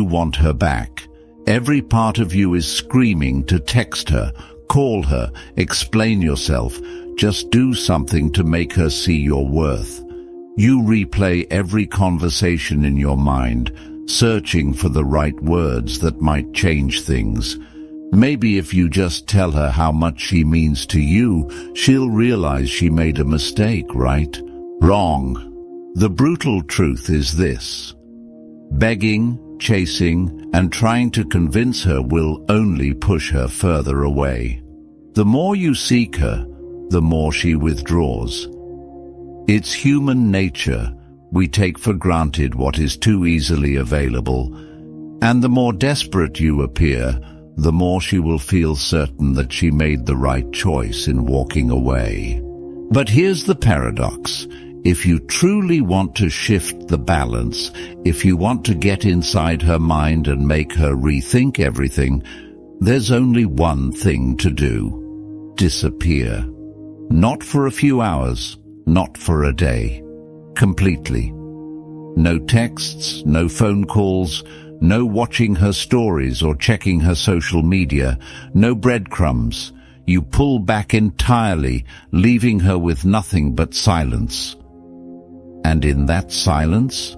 want her back. Every part of you is screaming to text her, call her, explain yourself. Just do something to make her see your worth. You replay every conversation in your mind, searching for the right words that might change things. Maybe if you just tell her how much she means to you, she'll realize she made a mistake, right? Wrong. The brutal truth is this: begging, chasing, and trying to convince her will only push her further away. The more you seek her, the more she withdraws. It's human nature. We take for granted what is too easily available, and the more desperate you appear, the more she will feel certain that she made the right choice in walking away. But here's the paradox. If you truly want to shift the balance, if you want to get inside her mind and make her rethink everything, there's only one thing to do: disappear. Not for a few hours, not for a day. Completely. No texts, no phone calls, no watching her stories or checking her social media, no breadcrumbs. You pull back entirely, leaving her with nothing but silence. And in that silence,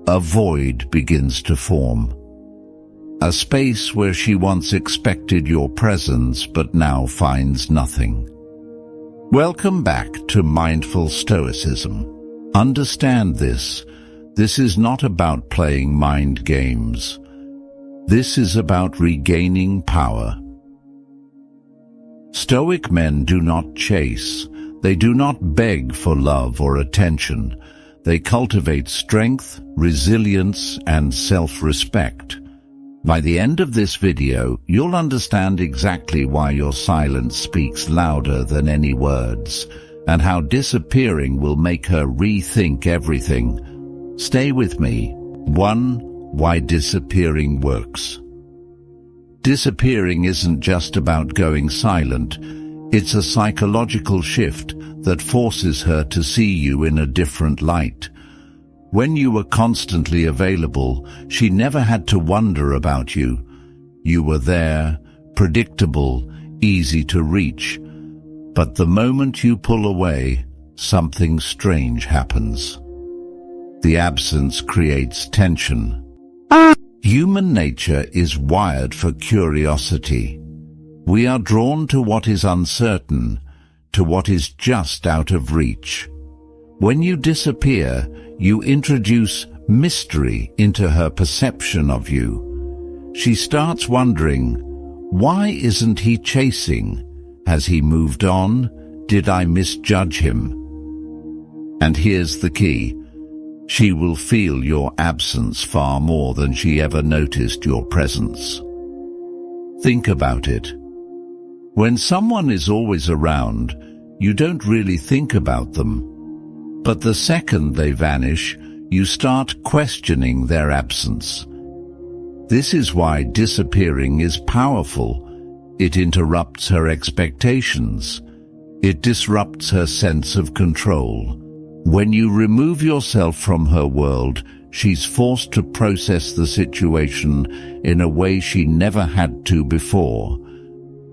a void begins to form. A space where she once expected your presence but now finds nothing. Welcome back to Mindful Stoicism. Understand this. This is not about playing mind games. This is about regaining power. Stoic men do not chase. They do not beg for love or attention. They cultivate strength, resilience, and self-respect. By the end of this video, you'll understand exactly why your silence speaks louder than any words, and how disappearing will make her rethink everything. Stay with me. 1. Why disappearing works. Disappearing isn't just about going silent. It's a psychological shift that forces her to see you in a different light. When you were constantly available, she never had to wonder about you. You were there, predictable, easy to reach. But the moment you pull away, something strange happens. The absence creates tension. Human nature is wired for curiosity. We are drawn to what is uncertain, to what is just out of reach. When you disappear, you introduce mystery into her perception of you. She starts wondering, why isn't he chasing? Has he moved on? Did I misjudge him? And here's the key. She will feel your absence far more than she ever noticed your presence. Think about it. When someone is always around, you don't really think about them. But the second they vanish, you start questioning their absence. This is why disappearing is powerful. It interrupts her expectations. It disrupts her sense of control. When you remove yourself from her world, she's forced to process the situation in a way she never had to before.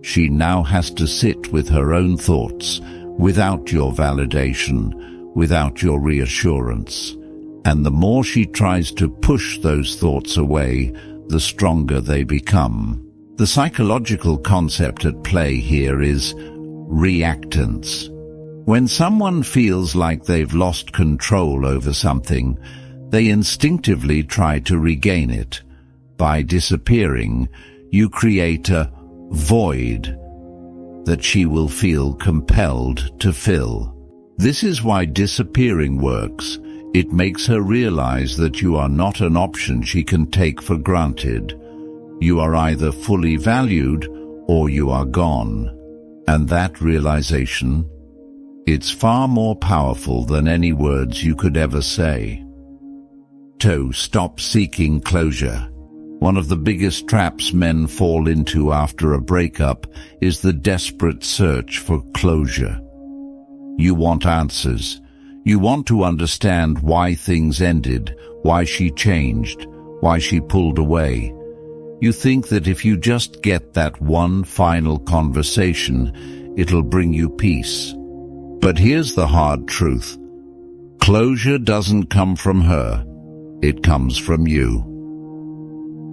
She now has to sit with her own thoughts, without your validation, without your reassurance. And the more she tries to push those thoughts away, the stronger they become. The psychological concept at play here is reactance. When someone feels like they've lost control over something, they instinctively try to regain it. By disappearing, you create a void that she will feel compelled to fill. This is why disappearing works. It makes her realize that you are not an option she can take for granted. You are either fully valued or you are gone. And that realization, it's far more powerful than any words you could ever say. 2. Stop seeking closure. One of the biggest traps men fall into after a breakup is the desperate search for closure. You want answers. You want to understand why things ended, why she changed, why she pulled away. You think that if you just get that one final conversation, it'll bring you peace. But here's the hard truth. Closure doesn't come from her. It comes from you.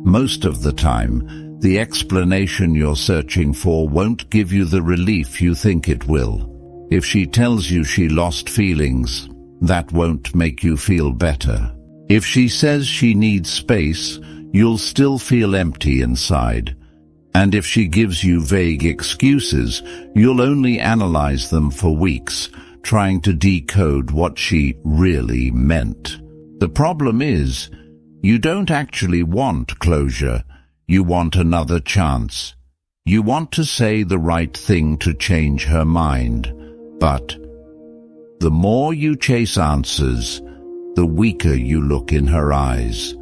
Most of the time, the explanation you're searching for won't give you the relief you think it will. If she tells you she lost feelings, that won't make you feel better. If she says she needs space, you'll still feel empty inside. And if she gives you vague excuses, you'll only analyze them for weeks, trying to decode what she really meant. The problem is, you don't actually want closure. You want another chance. You want to say the right thing to change her mind. But the more you chase answers, the weaker you look in her eyes.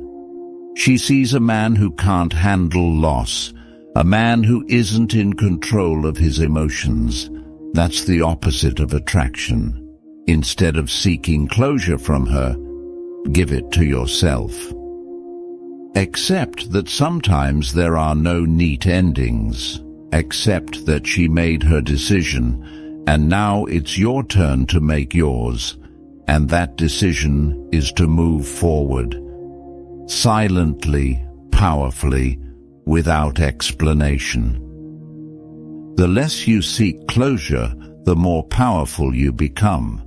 She sees a man who can't handle loss, a man who isn't in control of his emotions. That's the opposite of attraction. Instead of seeking closure from her, give it to yourself. Accept that sometimes there are no neat endings. Accept that she made her decision, and now it's your turn to make yours. And that decision is to move forward. Silently, powerfully, without explanation. The less you seek closure, the more powerful you become.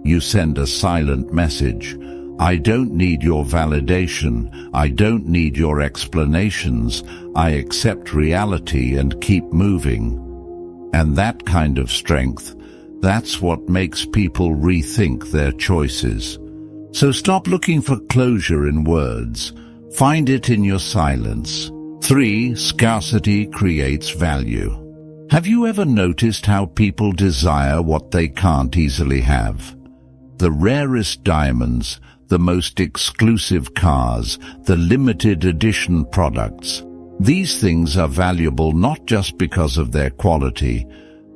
You send a silent message. I don't need your validation. I don't need your explanations. I accept reality and keep moving. And that kind of strength, that's what makes people rethink their choices. So stop looking for closure in words. Find it in your silence. 3. Scarcity creates value. Have you ever noticed how people desire what they can't easily have? The rarest diamonds, the most exclusive cars, the limited edition products. These things are valuable not just because of their quality,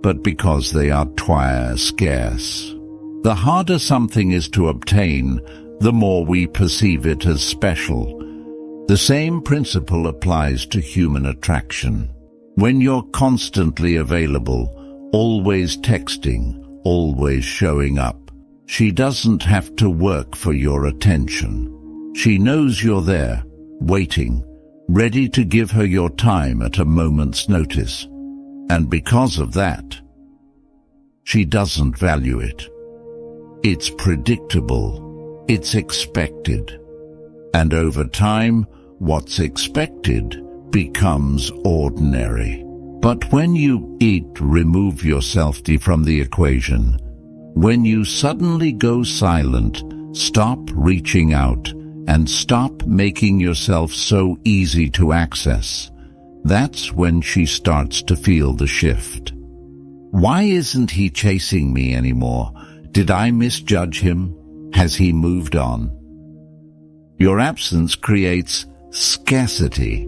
but because they are scarce. The harder something is to obtain, the more we perceive it as special. The same principle applies to human attraction. When you're constantly available, always texting, always showing up, she doesn't have to work for your attention. She knows you're there, waiting, ready to give her your time at a moment's notice. And because of that, she doesn't value it. It's predictable. It's expected. And over time, what's expected becomes ordinary. But when you remove yourself from the equation, when you suddenly go silent, stop reaching out, and stop making yourself so easy to access, that's when she starts to feel the shift. Why isn't he chasing me anymore? Did I misjudge him? Has he moved on? Your absence creates scarcity,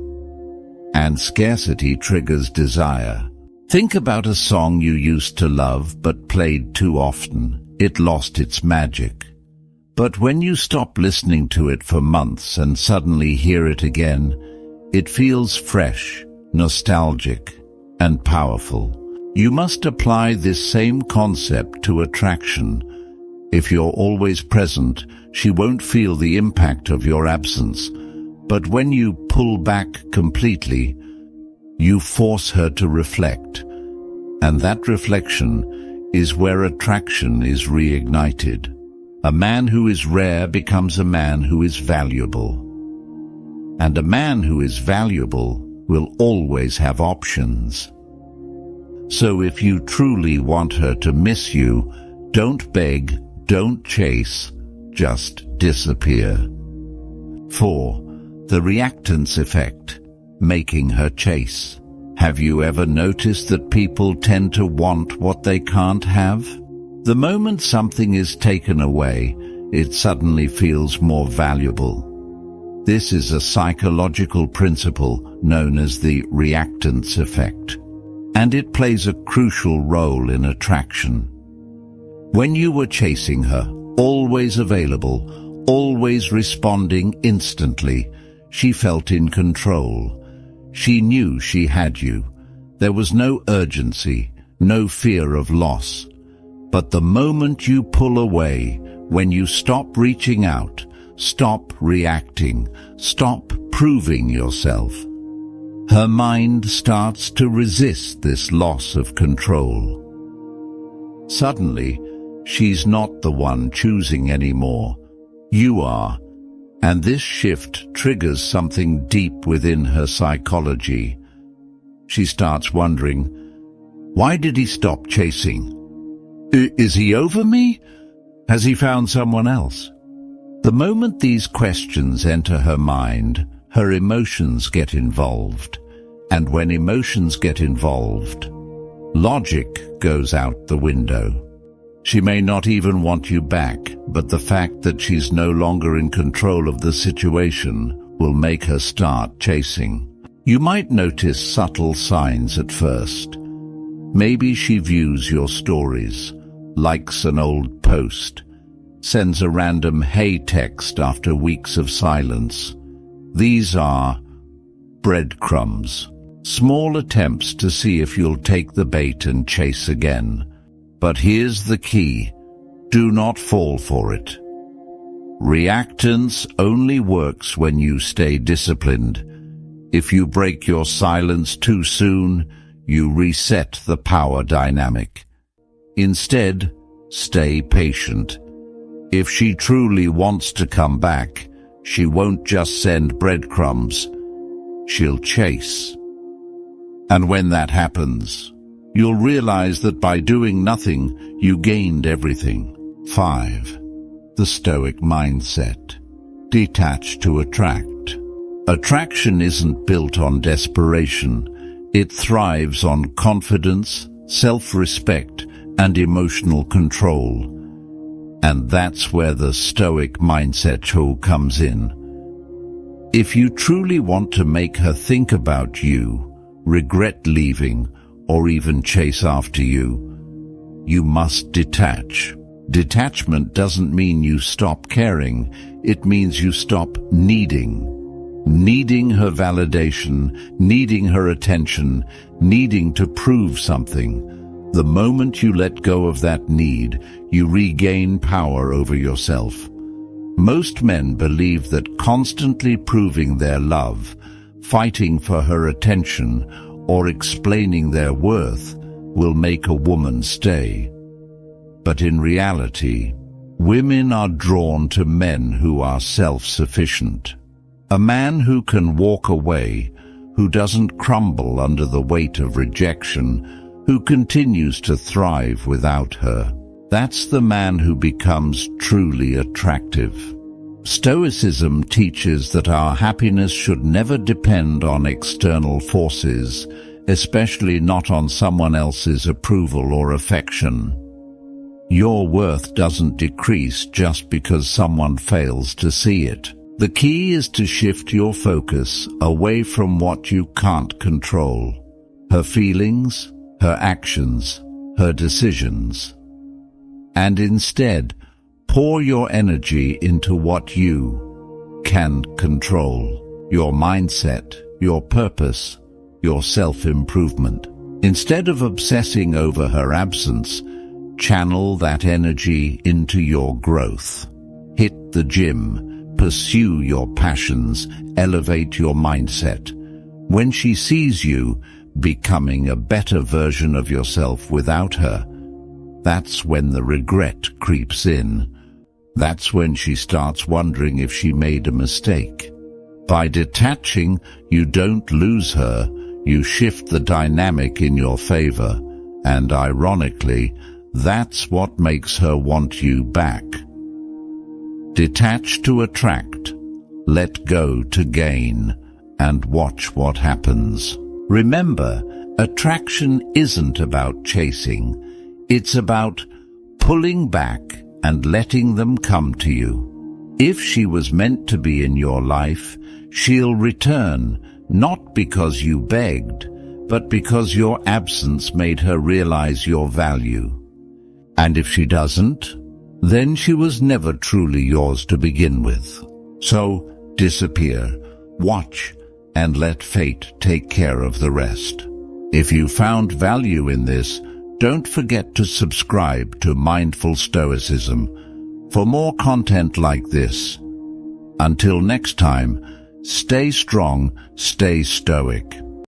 and scarcity triggers desire. Think about a song you used to love but played too often. It lost its magic. But when you stop listening to it for months and suddenly hear it again, it feels fresh, nostalgic, and powerful. You must apply this same concept to attraction. If you're always present, she won't feel the impact of your absence. But when you pull back completely, you force her to reflect. And that reflection is where attraction is reignited. A man who is rare becomes a man who is valuable. And a man who is valuable will always have options. So if you truly want her to miss you, don't beg, don't chase, just disappear. 4. The reactance effect, making her chase. Have you ever noticed that people tend to want what they can't have? The moment something is taken away, it suddenly feels more valuable. This is a psychological principle known as the reactance effect, and it plays a crucial role in attraction. When you were chasing her, always available, always responding instantly, She felt in control. She knew she had you. There was no urgency, no fear of loss. But the moment you pull away, when you stop reaching out, stop reacting, stop proving yourself, her mind starts to resist this loss of control. Suddenly, she's not the one choosing anymore. You are. And this shift triggers something deep within her psychology. She starts wondering, why did he stop chasing? Is he over me? Has he found someone else? The moment these questions enter her mind, her emotions get involved. And when emotions get involved, logic goes out the window. She may not even want you back, but the fact that she's no longer in control of the situation will make her start chasing. You might notice subtle signs at first. Maybe she views your stories, likes an old post, sends a random "hey" text after weeks of silence. These are breadcrumbs, small attempts to see if you'll take the bait and chase again. But here's the key: do not fall for it. Reactance only works when you stay disciplined. If you break your silence too soon, you reset the power dynamic. Instead, stay patient. If she truly wants to come back, she won't just send breadcrumbs. She'll chase. And when that happens, you'll realize that by doing nothing, you gained everything. 5. The Stoic mindset. Detach to attract. Attraction isn't built on desperation. It thrives on confidence, self-respect, and emotional control. And that's where the Stoic mindset comes in. If you truly want to make her think about you, regret leaving, or even chase after you, you must detach. Detachment doesn't mean you stop caring. It means you stop needing her validation, needing her attention, needing to prove something. The moment you let go of that need, you regain power over yourself. Most men believe that constantly proving their love, fighting for her attention, or explaining their worth will make a woman stay. But in reality, women are drawn to men who are self-sufficient. A man who can walk away, who doesn't crumble under the weight of rejection, who continues to thrive without her. That's the man who becomes truly attractive. Stoicism teaches that our happiness should never depend on external forces, especially not on someone else's approval or affection. Your worth doesn't decrease just because someone fails to see it. The key is to shift your focus away from what you can't control: her feelings, her actions, her decisions. And instead, pour your energy into what you can control: your mindset, your purpose, your self-improvement. Instead of obsessing over her absence, channel that energy into your growth. Hit the gym, pursue your passions, elevate your mindset. When she sees you becoming a better version of yourself without her, that's when the regret creeps in. That's when she starts wondering if she made a mistake. By detaching, you don't lose her, you shift the dynamic in your favor, and ironically, that's what makes her want you back. Detach to attract, let go to gain, and watch what happens. Remember, attraction isn't about chasing. It's about pulling back and letting them come to you. If she was meant to be in your life, she'll return, not because you begged, but because your absence made her realize your value. And if she doesn't, then she was never truly yours to begin with. So disappear. Watch and let fate take care of the rest. If you found value in this, don't forget to subscribe to Mindful Stoicism for more content like this. Until next time, stay strong, stay stoic.